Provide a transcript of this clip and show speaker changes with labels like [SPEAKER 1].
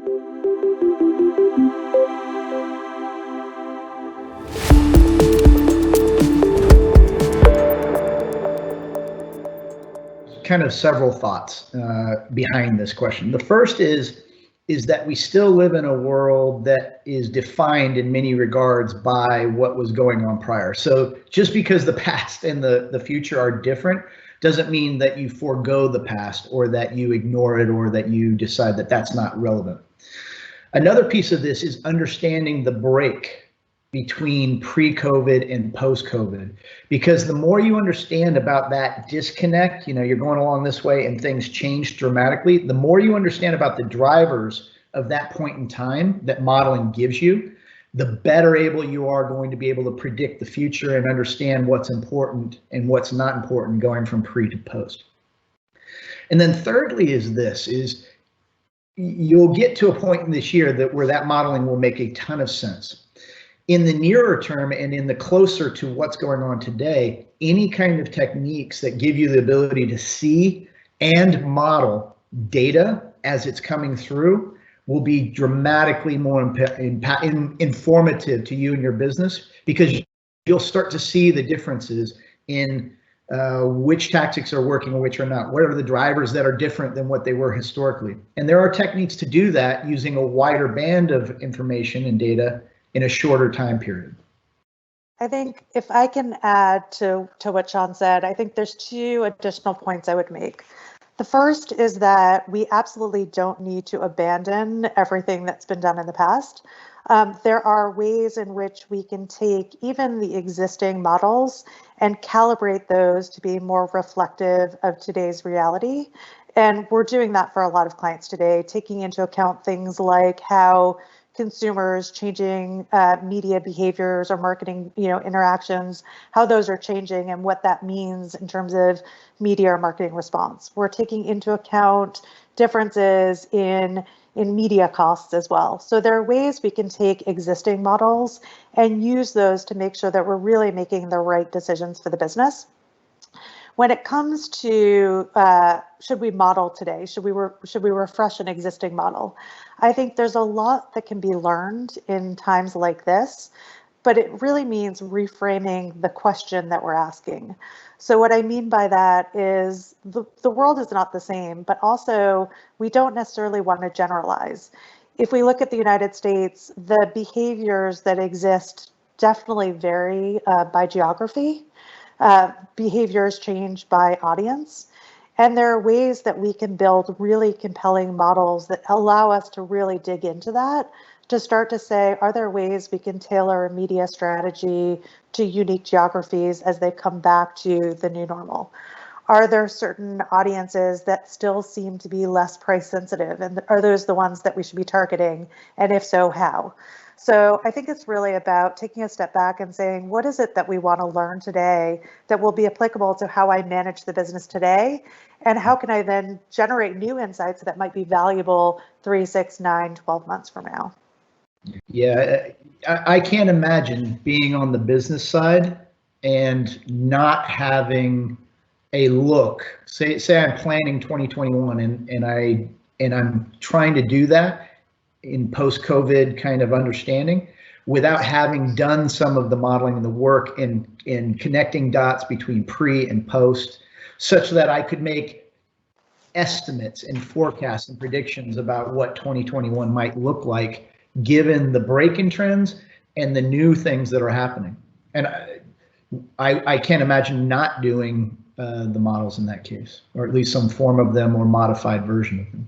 [SPEAKER 1] Kind of several thoughts behind this question. The first is that we still live in a world that is defined in many regards by what was going on prior. So just because the past and the future are different doesn't mean that you forego the past or that you ignore it or that you decide that that's not relevant. Another piece of this is understanding the break between pre-COVID and post-COVID, because the more you understand about that disconnect, you're going along this way and things change dramatically, the more you understand about the drivers of that point in time that modeling gives you, the better able you are going to be able to predict the future and understand what's important and what's not important going from pre to post. And then thirdly is you'll get to a point in this year where that modeling will make a ton of sense. In the nearer term and in the closer to what's going on today, any kind of techniques that give you the ability to see and model data as it's coming through will be dramatically more informative to you and your business, because you'll start to see the differences in which tactics are working and which are not. What are the drivers that are different than what they were historically? And there are techniques to do that using a wider band of information and data in a shorter time period.
[SPEAKER 2] I think if I can add to what Sean said, I think there's two additional points I would make. The first is that we absolutely don't need to abandon everything that's been done in the past. There are ways in which we can take even the existing models and calibrate those to be more reflective of today's reality. And we're doing that for a lot of clients today, taking into account things like how consumers changing media behaviors or marketing interactions, how those are changing and what that means in terms of media or marketing response. We're taking into account differences in media costs as well. So there are ways we can take existing models and use those to make sure that we're really making the right decisions for the business. When it comes to should we model today, should we refresh an existing model, I think there's a lot that can be learned in times like this, but it really means reframing the question that we're asking. So what I mean by that is the world is not the same, but also we don't necessarily want to generalize. If we look at the United States, the behaviors that exist definitely vary by geography. Behaviors change by audience. And there are ways that we can build really compelling models that allow us to really dig into that, to start to say, are there ways we can tailor a media strategy to unique geographies as they come back to the new normal? Are there certain audiences that still seem to be less price sensitive? And are those the ones that we should be targeting? And if so, how? So I think it's really about taking a step back and saying, what is it that we want to learn today that will be applicable to how I manage the business today? And how can I then generate new insights that might be valuable 3, 6, 9, 12 months from now?
[SPEAKER 1] Yeah, I can't imagine being on the business side and not having a look. Say I'm planning 2021 and I'm trying to do that in post-COVID kind of understanding without having done some of the modeling and the work in connecting dots between pre and post, such that I could make estimates and forecasts and predictions about what 2021 might look like given the break in trends and the new things that are happening. And I can't imagine not doing the models in that case, or at least some form of them or modified version of them.